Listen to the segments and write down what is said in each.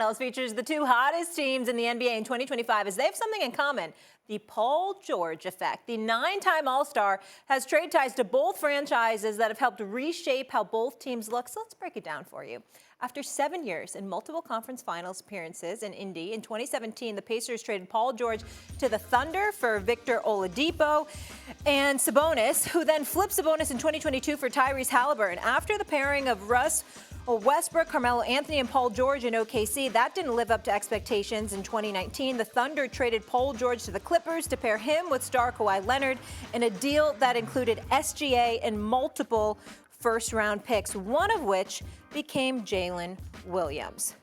Finals features the two hottest teams in the NBA in 2025 as they have something in common. The Paul George effect. The 9-time All-Star has trade ties to both franchises that have helped reshape how both teams look. So let's break it down for you. After 7 years and multiple conference finals appearances in Indy, in 2017, the Pacers traded Paul George to the Thunder for Victor Oladipo and Sabonis, who then flipped Sabonis in 2022 for Tyrese Halliburton. After the pairing of Russ Westbrook, Carmelo Anthony, and Paul George in OKC, that didn't live up to expectations. In 2019, the Thunder traded Paul George to the Clippers to pair him with star Kawhi Leonard in a deal that included SGA and multiple first-round picks, one of which became Jalen Williams.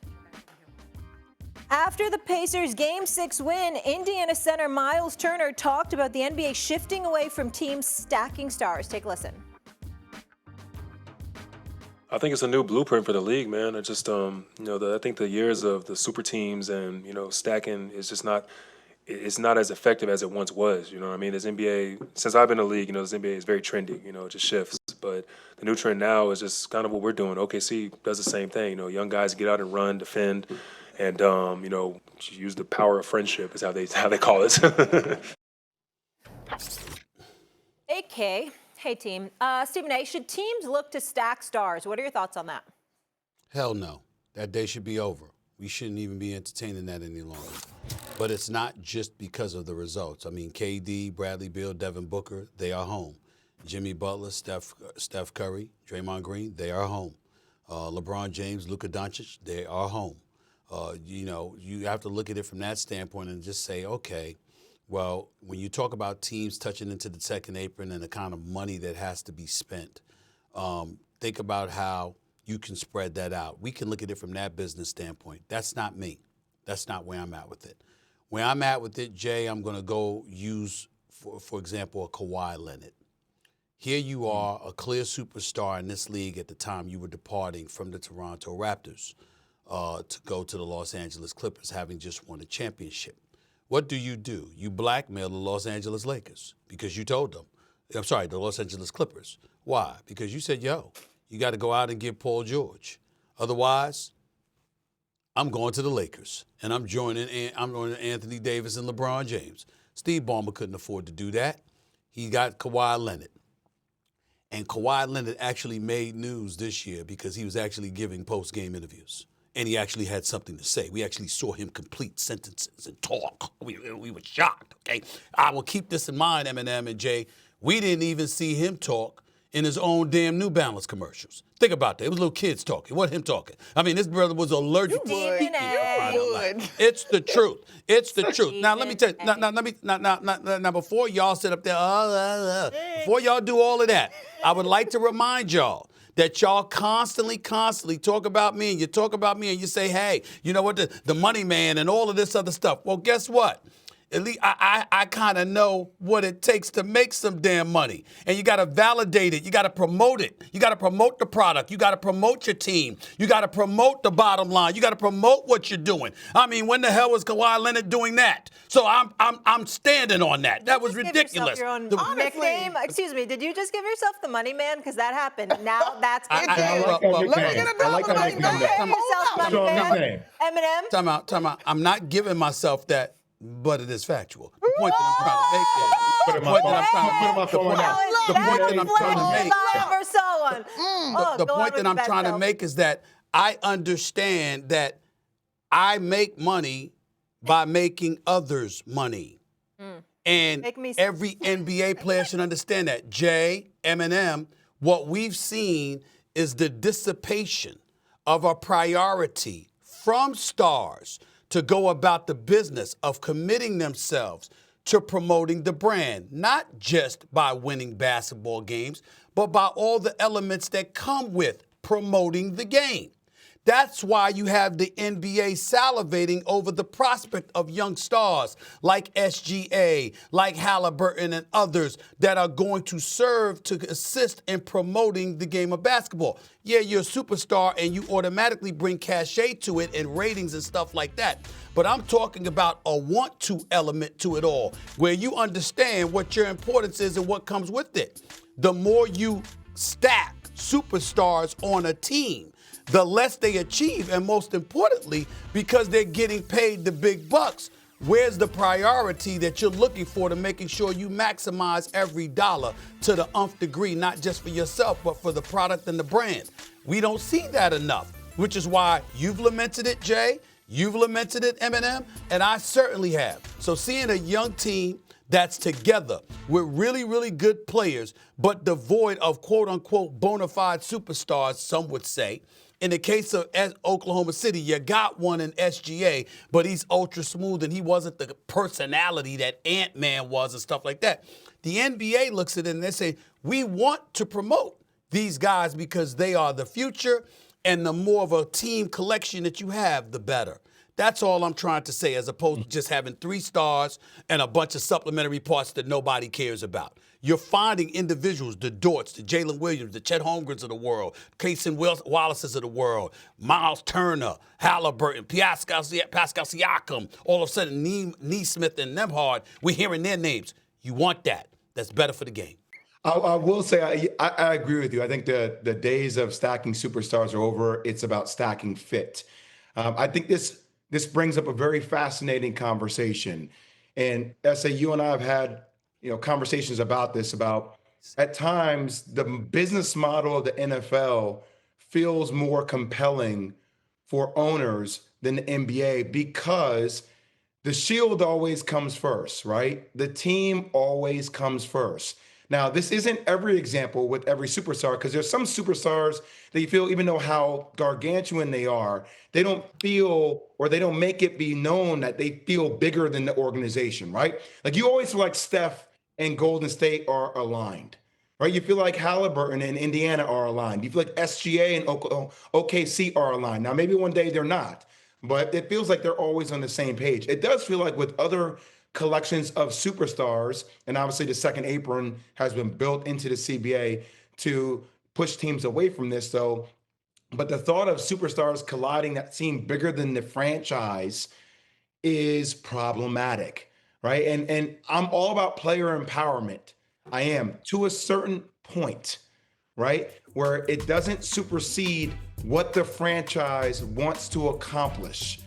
After the Pacers' Game 6 win, Indiana center Miles Turner talked about the NBA shifting away from teams stacking stars. Take a listen. I think it's a new blueprint for the league, man. I just, I think the years of the super teams and, stacking is just not, it's not as effective as it once was. You know what I mean? This NBA, since I've been in the league, this NBA is very trendy, it just shifts. But the new trend now is just kind of what we're doing. OKC does the same thing. Young guys get out and run, defend, and, use the power of friendship is how they call it. AK. Hey, team. Stephen A., should teams look to stack stars? What are your thoughts on that? Hell no. That day should be over. We shouldn't even be entertaining that any longer. But it's not just because of the results. I mean, KD, Bradley Beal, Devin Booker, they are home. Jimmy Butler, Steph Curry, Draymond Green, they are home. LeBron James, Luka Doncic, they are home. You have to look at it from that standpoint and just say, okay, well, when you talk about teams touching into the second apron and the kind of money that has to be spent, think about how you can spread that out. We can look at it from that business standpoint. That's not me. That's not where I'm at with it. Where I'm at with it, Jay, I'm going to go use, for example, a Kawhi Leonard. Here you are, a clear superstar in this league at the time you were departing from the Toronto Raptors to go to the Los Angeles Clippers, having just won a championship. What do? You blackmail the Los Angeles Lakers because you told them. The Los Angeles Clippers. Why? Because you said, yo, you got to go out and get Paul George. Otherwise, I'm going to the Lakers, and I'm joining Anthony Davis and LeBron James. Steve Ballmer couldn't afford to do that. He got Kawhi Leonard. And Kawhi Leonard actually made news this year because he was actually giving post-game interviews. And he actually had something to say. We actually saw him complete sentences and talk. We were shocked, okay? I will keep this in mind, Eminem and Jay. We didn't even see him talk in his own damn New Balance commercials. Think about that. It was little kids talking. It wasn't him talking. I mean, this brother was allergic to speaking. It's the truth. It's the truth. Now, let me tell you. Now, before y'all sit up there, before y'all do all of that, I would like to remind y'all that y'all constantly talk about me, and you talk about me, and you say, hey, you know what, the money man and all of this other stuff. Well, guess what? At least I kind of know what it takes to make some damn money. And you got to validate it. You got to promote it. You got to promote the product. You got to promote your team. You got to promote the bottom line. You got to promote what you're doing. I mean, when the hell was Kawhi Leonard doing that? So I'm standing on that. That was ridiculous. Your own nickname? Excuse me, did you just give yourself the money man? Because that happened. Now that's good. I like that. Eminem? Time out. I'm not giving myself that. But it is factual. The point that I'm trying to make is the point that I'm trying to make is that I understand that I make money by making others money. And every NBA player should understand that. Jay, Eminem, what we've seen is the dissipation of a priority from stars to go about the business of committing themselves to promoting the brand, not just by winning basketball games, but by all the elements that come with promoting the game. That's why you have the NBA salivating over the prospect of young stars like SGA, like Halliburton and others that are going to serve to assist in promoting the game of basketball. Yeah, you're a superstar and you automatically bring cachet to it and ratings and stuff like that. But I'm talking about a want-to element to it all, where you understand what your importance is and what comes with it. The more you stack superstars on a team, the less they achieve. And most importantly, because they're getting paid the big bucks, where's the priority that you're looking for to making sure you maximize every dollar to the nth degree, not just for yourself, but for the product and the brand? We don't see that enough, which is why you've lamented it, Jay. You've lamented it, Eminem, and I certainly have. So seeing a young team that's together with really, really good players, but devoid of quote-unquote bona fide superstars, some would say. In the case of Oklahoma City, you got one in SGA, but he's ultra smooth and he wasn't the personality that Ant-Man was and stuff like that. The NBA looks at it and they say, we want to promote these guys because they are the future, and the more of a team collection that you have, the better. That's all I'm trying to say, as opposed to just having 3 stars and a bunch of supplementary parts that nobody cares about. You're finding individuals, the Dorts, the Jalen Williams, the Chet Holmgrens of the world, Casey Wallace's of the world, Miles Turner, Halliburton, Pascal Siakam. All of a sudden, Neesmith and Nembhard, we're hearing their names. You want that. That's better for the game. I will say I agree with you. I think the days of stacking superstars are over. It's about stacking fit. I think this brings up a very fascinating conversation. And SA, you and I have had conversations about this, about at times the business model of the NFL feels more compelling for owners than the NBA because the shield always comes first, right? The team always comes first. Now, this isn't every example with every superstar, because there's some superstars that you feel, even though how gargantuan they are, they don't feel, or they don't make it be known that they feel bigger than the organization, right? Like, you always feel like Steph and Golden State are aligned, right? You feel like Halliburton and Indiana are aligned. You feel like SGA and OKC are aligned. Now, maybe one day they're not, but it feels like they're always on the same page. It does feel like with other collections of superstars, and obviously the second apron has been built into the CBA to push teams away from this, though. But the thought of superstars colliding that seem bigger than the franchise is problematic, right? And I'm all about player empowerment. I am, to a certain point, right? Where it doesn't supersede what the franchise wants to accomplish.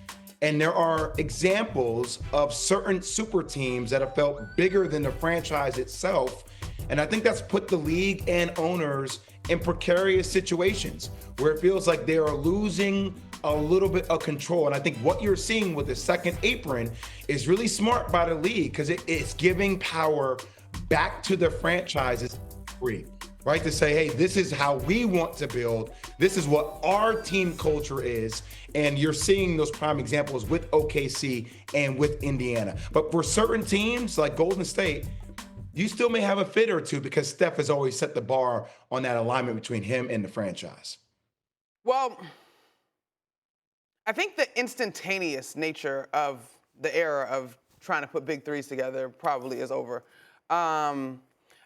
And there are examples of certain super teams that have felt bigger than the franchise itself. And I think that's put the league and owners in precarious situations where it feels like they are losing a little bit of control. And I think what you're seeing with the second apron is really smart by the league, because it's giving power back to the franchises free. Right, to say, hey, this is how we want to build. This is what our team culture is. And you're seeing those prime examples with OKC and with Indiana. But for certain teams like Golden State, you still may have a fit or two because Steph has always set the bar on that alignment between him and the franchise. Well, I think the instantaneous nature of the era of trying to put big threes together probably is over.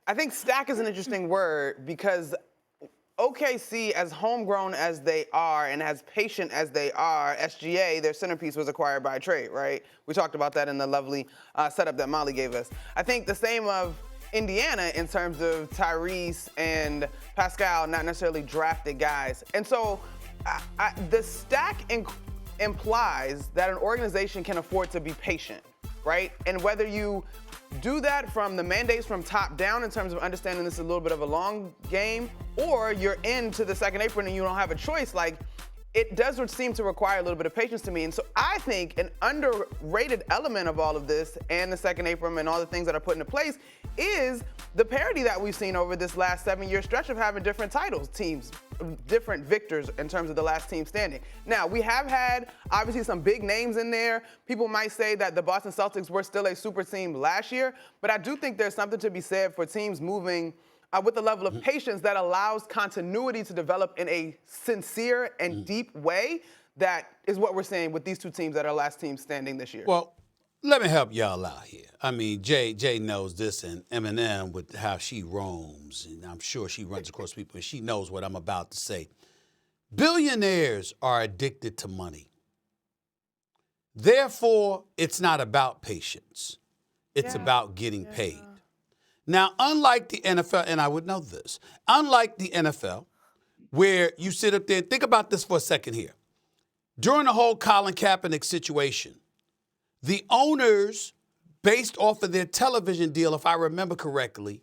I think stack is an interesting word because OKC, as homegrown as they are and as patient as they are, SGA, their centerpiece, was acquired by trade, right? We talked about that in the lovely setup that Molly gave us. I think the same of Indiana in terms of Tyrese and Pascal, not necessarily drafted guys. And so the stack implies that an organization can afford to be patient, right? And whether you do that from the mandates from top down in terms of understanding this is a little bit of a long game, or you're into the second apron and you don't have a choice, like, it does seem to require a little bit of patience to me. And so I think an underrated element of all of this and the second apron and all the things that are put into place is the parity that we've seen over this last 7-year stretch of having different titles, teams, different victors in terms of the last team standing. Now, we have had obviously some big names in there. People might say that the Boston Celtics were still a super team last year, but I do think there's something to be said for teams moving with a level of patience that allows continuity to develop in a sincere and deep way. That is what we're seeing with these two teams that are last team standing this year. Well, let me help y'all out here. I mean, Jay knows this, and Eminem with how she roams, and I'm sure she runs across people, and she knows what I'm about to say. Billionaires are addicted to money. Therefore, it's not about patience. It's about getting paid. Now, unlike the NFL, and I would know this, unlike the NFL, where you sit up there and think about this for a second here. During the whole Colin Kaepernick situation, the owners, based off of their television deal, if I remember correctly,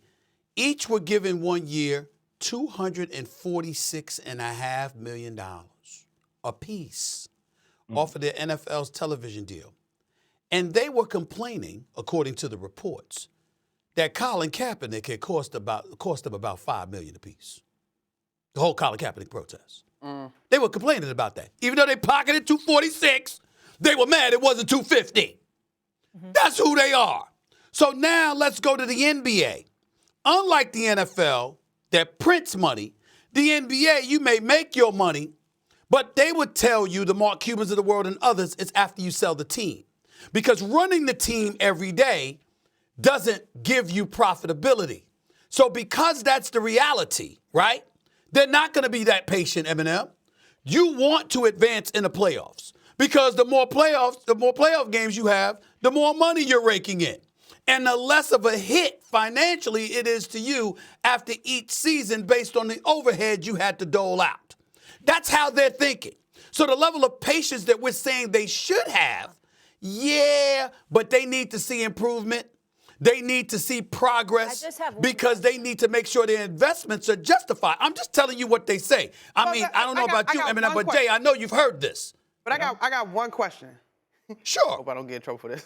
each were given 1 year $246.5 million apiece off of their NFL's television deal. And they were complaining, according to the reports, that Colin Kaepernick had cost them about $5 million apiece. The whole Colin Kaepernick protest. They were complaining about that. Even though they pocketed $246, they were mad it wasn't $250. That's who they are. So now let's go to the NBA. Unlike the NFL that prints money, the NBA, you may make your money, but they would tell you, the Mark Cubans of the world and others, it's after you sell the team. Because running the team every day doesn't give you profitability. So because that's the reality, right? They're not going to be that patient, Eminem. You want to advance in the playoffs because the more playoff games you have, the more money you're raking in. And the less of a hit financially it is to you after each season based on the overhead you had to dole out. That's how they're thinking. So the level of patience that we're saying they should have, yeah, but they need to see improvement. They need to see progress because they need to make sure their investments are justified. I'm just telling you what they say. I mean, I don't know about you, Eminem, but Jay, I know you've heard this. But I got one question. Sure. Hope I don't get in trouble for this.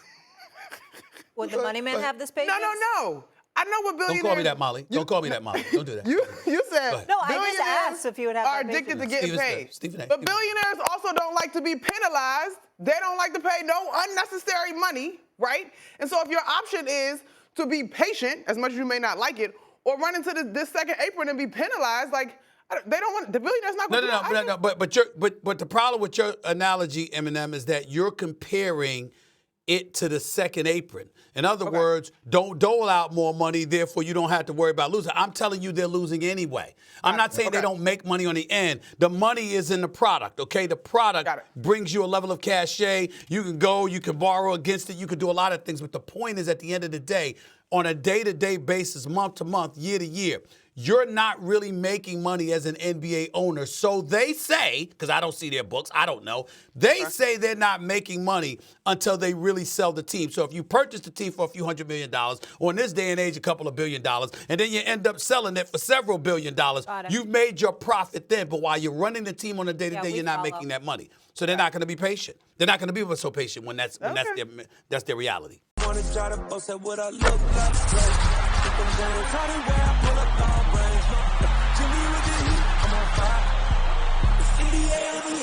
Would the money man have this patience? No. I know what billionaires... Don't call me that, Molly. Don't call me that, Molly. Don't do that. You said no, I just asked if you would have are that addicted to patience. getting paid. Stephen A. But billionaires also don't like to be penalized. They don't like to pay no unnecessary money, right? And so if your option is to be patient, as much as you may not like it, or run into this second apron and be penalized, like, they don't want, the billionaires not going to do that. No. But the problem with your analogy, Eminem, is that you're comparing it to the second apron. In other words, don't dole out more money, therefore you don't have to worry about losing. I'm telling you they're losing anyway. I'm not saying they don't make money on the end. The money is in the product, okay? The product brings you a level of cachet. You can go, you can borrow against it, you can do a lot of things. But the point is, at the end of the day, on a day-to-day basis, month to month, year to year, you're not really making money as an NBA owner. So they say, because I don't see their books, I don't know, they say they're not making money until they really sell the team. So if you purchase the team for a few $100 million, or in this day and age, a couple of $1 billion, and then you end up selling it for several $1 billion, you've made your profit then. But while you're running the team on a day-to-day, you're not making that money. So they're not going to be patient. They're not going to be so patient when that's their reality. Wanna try to boast at what I look like. Think I'm gonna try to wear, pull up long range. Jimmy with the heat, I'm on fire. It's NBA, I'm in